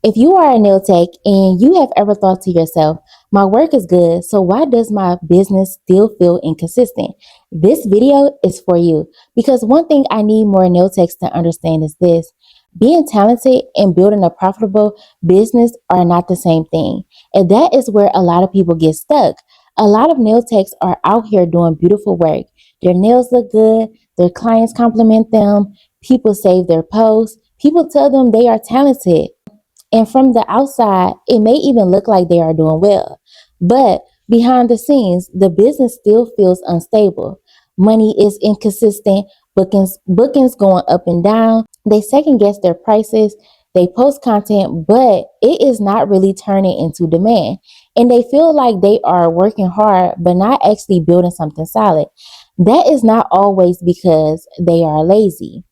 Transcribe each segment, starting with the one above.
If you are a nail tech and you have ever thought to yourself, my work is good, so why does my business still feel inconsistent? This video is for you because one thing I need more nail techs to understand is this. Being talented and building a profitable business are not the same thing. And that is where a lot of people get stuck. A lot of nail techs are out here doing beautiful work. Their nails look good, their clients compliment them, people save their posts, people tell them they are talented. And from the outside, it may even look like they are doing well. But behind the scenes, the business still feels unstable. Money is inconsistent, bookings going up and down. They second guess their prices. They post content, but it is not really turning into demand. And they feel like they are working hard, but not actually building something solid. That is not always because they are lazy.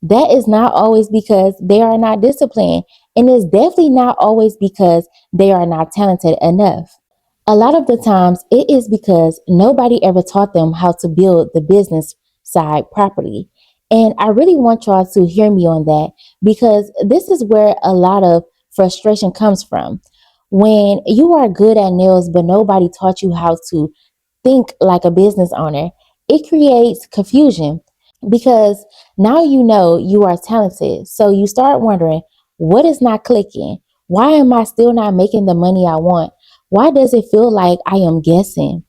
That is not always because they are not disciplined, and it's definitely not always because they are not talented enough. A lot of the times, it is because nobody ever taught them how to build the business side properly. And I really want y'all to hear me on that because this is where a lot of frustration comes from. When you are good at nails, but nobody taught you how to think like a business owner, it creates confusion because now you know you are talented. So you start wondering, what is not clicking? Why am I still not making the money I want? Why does it feel like I am guessing?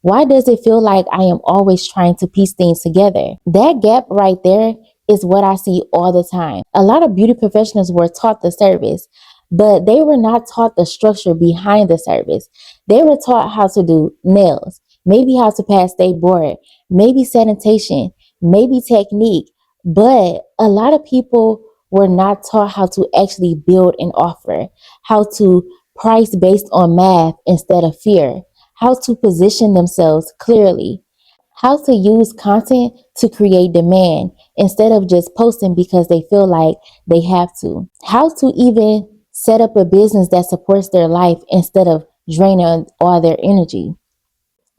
Why does it feel like I am always trying to piece things together? That gap right there is what I see all the time. A lot of beauty professionals were taught the service, but they were not taught the structure behind the service. They were taught how to do nails, maybe how to pass state board, maybe sanitation, maybe technique, but a lot of people were not taught how to actually build an offer, how to price based on math instead of fear, how to position themselves clearly, how to use content to create demand instead of just posting because they feel like they have to, how to even set up a business that supports their life instead of draining all their energy.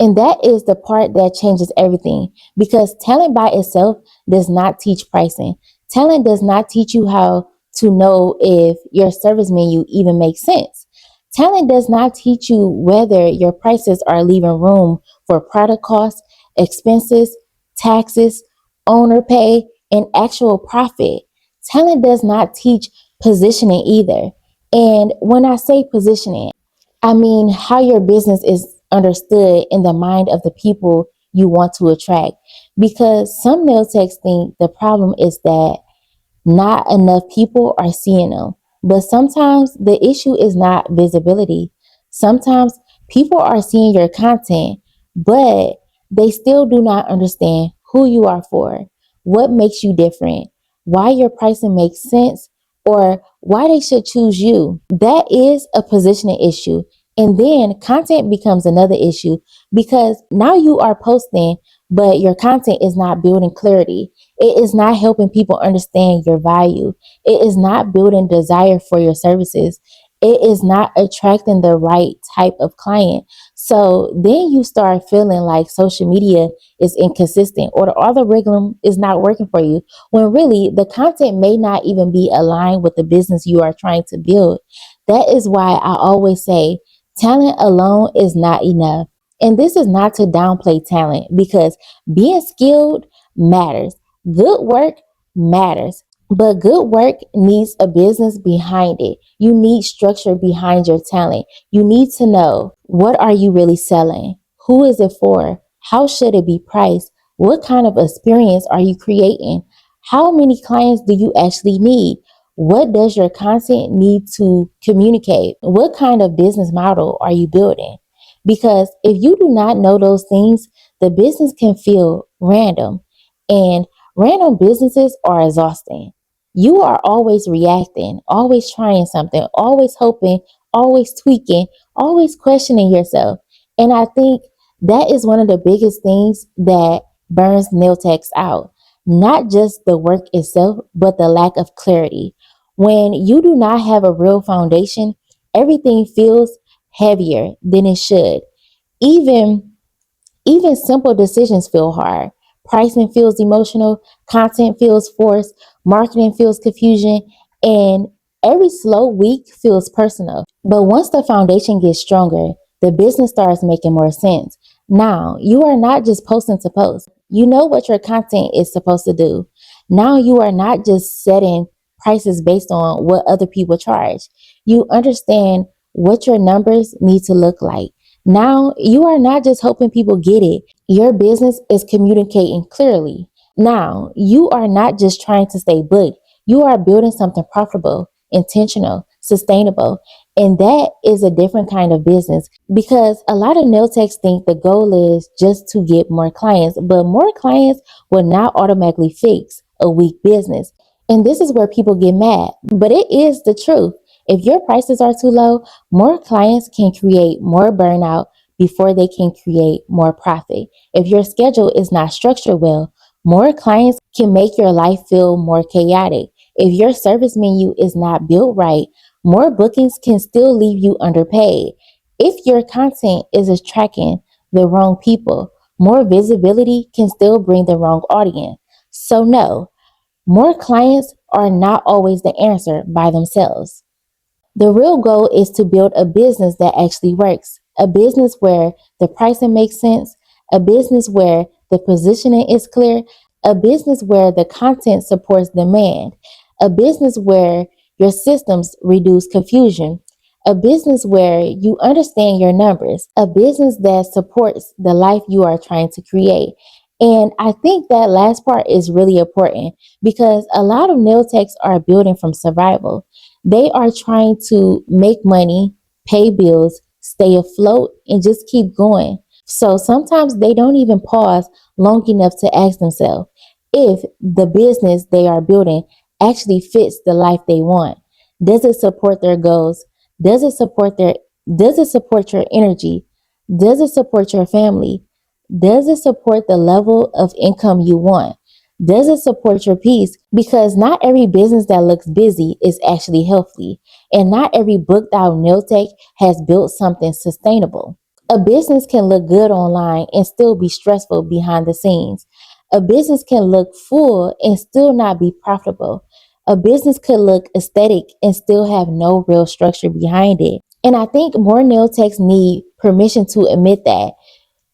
And that is the part that changes everything because talent by itself does not teach pricing. Talent does not teach you how to know if your service menu even makes sense. Talent does not teach you whether your prices are leaving room for product costs, expenses, taxes, owner pay, and actual profit. Talent does not teach positioning either. And when I say positioning, I mean how your business is understood in the mind of the people you want to attract. Because some nail techs think the problem is that not enough people are seeing them. But sometimes the issue is not visibility. Sometimes people are seeing your content, but they still do not understand who you are for, what makes you different, why your pricing makes sense, or why they should choose you. That is a positioning issue. And then content becomes another issue because now you are posting, but your content is not building clarity. It is not helping people understand your value. It is not building desire for your services. It is not attracting the right type of client. So then you start feeling like social media is inconsistent or the algorithm is not working for you when really the content may not even be aligned with the business you are trying to build. That is why I always say talent alone is not enough. And this is not to downplay talent because being skilled matters. Good work matters, but good work needs a business behind it. You need structure behind your talent. You need to know, what are you really selling? Who is it for? How should it be priced? What kind of experience are you creating? How many clients do you actually need? What does your content need to communicate? What kind of business model are you building? Because if you do not know those things, the business can feel random. And random businesses are exhausting. You are always reacting, always trying something, always hoping, always tweaking, always questioning yourself. And I think that is one of the biggest things that burns nail techs out. Not just the work itself, but the lack of clarity. When you do not have a real foundation, everything feels heavier than it should. Even even simple decisions feel hard. Pricing feels emotional, content feels forced, marketing feels confusion, and Every slow week feels personal. But once the foundation gets stronger, the business starts making more sense. Now, you are not just posting to post. You know what your content is supposed to do. Now, you are not just setting prices based on what other people charge. You understand what your numbers need to look like. Now, you are not just hoping people get it. Your business is communicating clearly. Now, you are not just trying to stay booked. You are building something profitable, intentional, sustainable. And that is a different kind of business because a lot of nail techs think the goal is just to get more clients, but more clients will not automatically fix a weak business. And this is where people get mad, but it is the truth. If your prices are too low, more clients can create more burnout before they can create more profit. If your schedule is not structured well, more clients can make your life feel more chaotic. If your service menu is not built right, more bookings can still leave you underpaid. If your content is attracting the wrong people, more visibility can still bring the wrong audience. So, no, more clients are not always the answer by themselves. The real goal is to build a business that actually works, a business where the pricing makes sense, a business where the positioning is clear, a business where the content supports demand, a business where your systems reduce confusion, a business where you understand your numbers, a business that supports the life you are trying to create. And I think that last part is really important because a lot of nail techs are building from survival. They are trying to make money, pay bills, stay afloat, and just keep going. So sometimes they don't even pause long enough to ask themselves if the business they are building actually fits the life they want. Does it support their goals? Does it support their does it support your energy? Does it support your family? Does it support the level of income you want? Does it support your peace? Because not every business that looks busy is actually healthy, and not every booked out nail tech has built something sustainable. A business can look good online and still be stressful behind the scenes. A business can look full and still not be profitable. A business could look aesthetic and still have no real structure behind it. And I think more nail techs need permission to admit that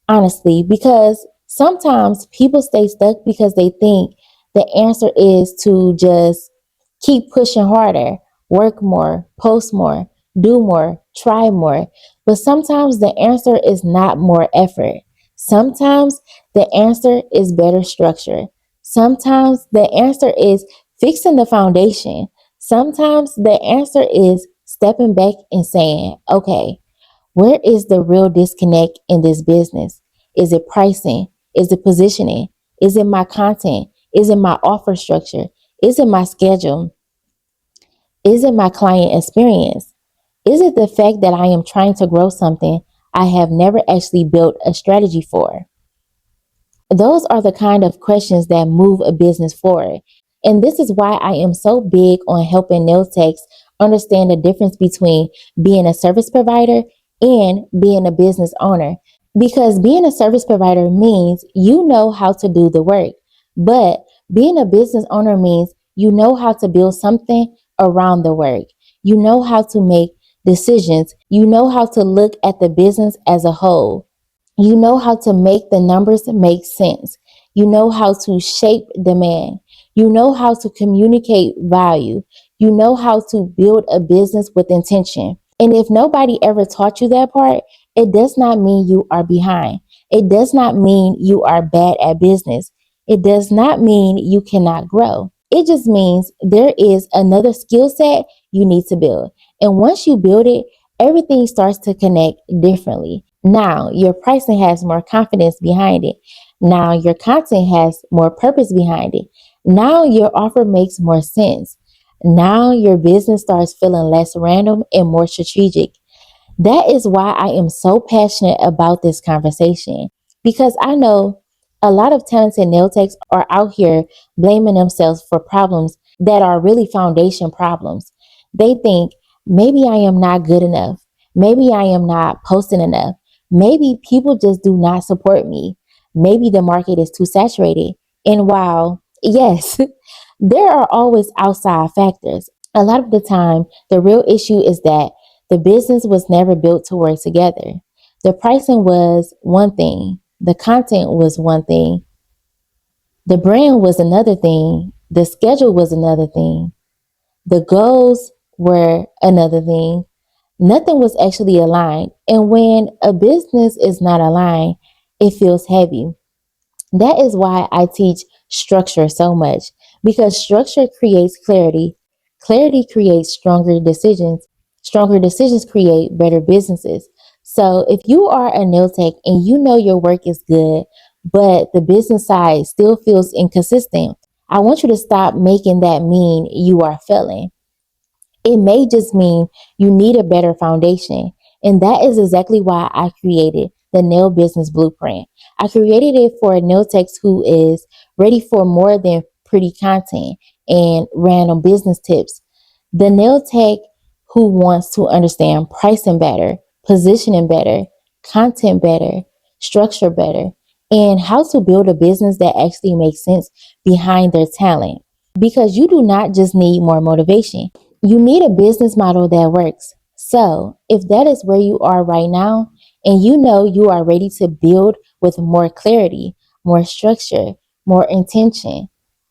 honestly, because sometimes people stay stuck because they think the answer is to just keep pushing harder, work more, post more, do more, try more. But sometimes the answer is not more effort. Sometimes the answer is better structure. Sometimes the answer is fixing the foundation. Sometimes the answer is stepping back and saying, okay, where is the real disconnect in this business? Is it pricing? Is it positioning? Is it my content? Is it my offer structure? Is it my schedule? Is it my client experience? Is it the fact that I am trying to grow something I have never actually built a strategy for? Those are the kind of questions that move a business forward. And this is why I am so big on helping nail techs understand the difference between being a service provider and being a business owner. Because being a service provider means you know how to do the work, but being a business owner means you know how to build something around the work. You know how to make decisions. You know how to look at the business as a whole. You know how to make the numbers make sense. You know how to shape demand. You know how to communicate value. You know how to build a business with intention. And if nobody ever taught you that part, it does not mean you are behind. It does not mean you are bad at business. It does not mean you cannot grow. It just means there is another skill set you need to build. And once you build it, everything starts to connect differently. Now, your pricing has more confidence behind it. Now, your content has more purpose behind it. Now, your offer makes more sense. Now, your business starts feeling less random and more strategic. That is why I am so passionate about this conversation because I know a lot of talented nail techs are out here blaming themselves for problems that are really foundation problems. They think maybe I am not good enough. Maybe I am not posting enough. Maybe people just do not support me. Maybe the market is too saturated. And while, yes, there are always outside factors. A lot of the time, the real issue is that the business was never built to work together. The pricing was one thing, the content was one thing, the brand was another thing, the schedule was another thing, the goals were another thing. Nothing was actually aligned. And when a business is not aligned, it feels heavy. That is why I teach structure so much, because structure creates clarity. Clarity creates stronger decisions. Stronger decisions create better businesses. So if you are a nail tech and you know your work is good, but the business side still feels inconsistent, I want you to stop making that mean you are failing. It may just mean you need a better foundation. And that is exactly why I created the Nail Business Blueprint. I created it for nail techs who is ready for more than pretty content and random business tips. The nail tech who wants to understand pricing better, positioning better, content better, structure better, and how to build a business that actually makes sense behind their talent. Because you do not just need more motivation, you need a business model that works. So, if that is where you are right now, and you know you are ready to build with more clarity, more structure, more intention,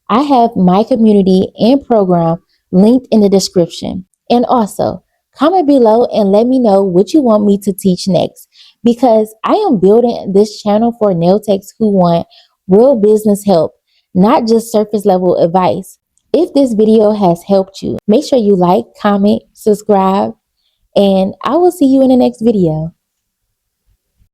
I have my community and program linked in the description. And also, comment below and let me know what you want me to teach next, because I am building this channel for nail techs who want real business help, not just surface level advice. If this video has helped you, make sure you like, comment, subscribe, and I will see you in the next video.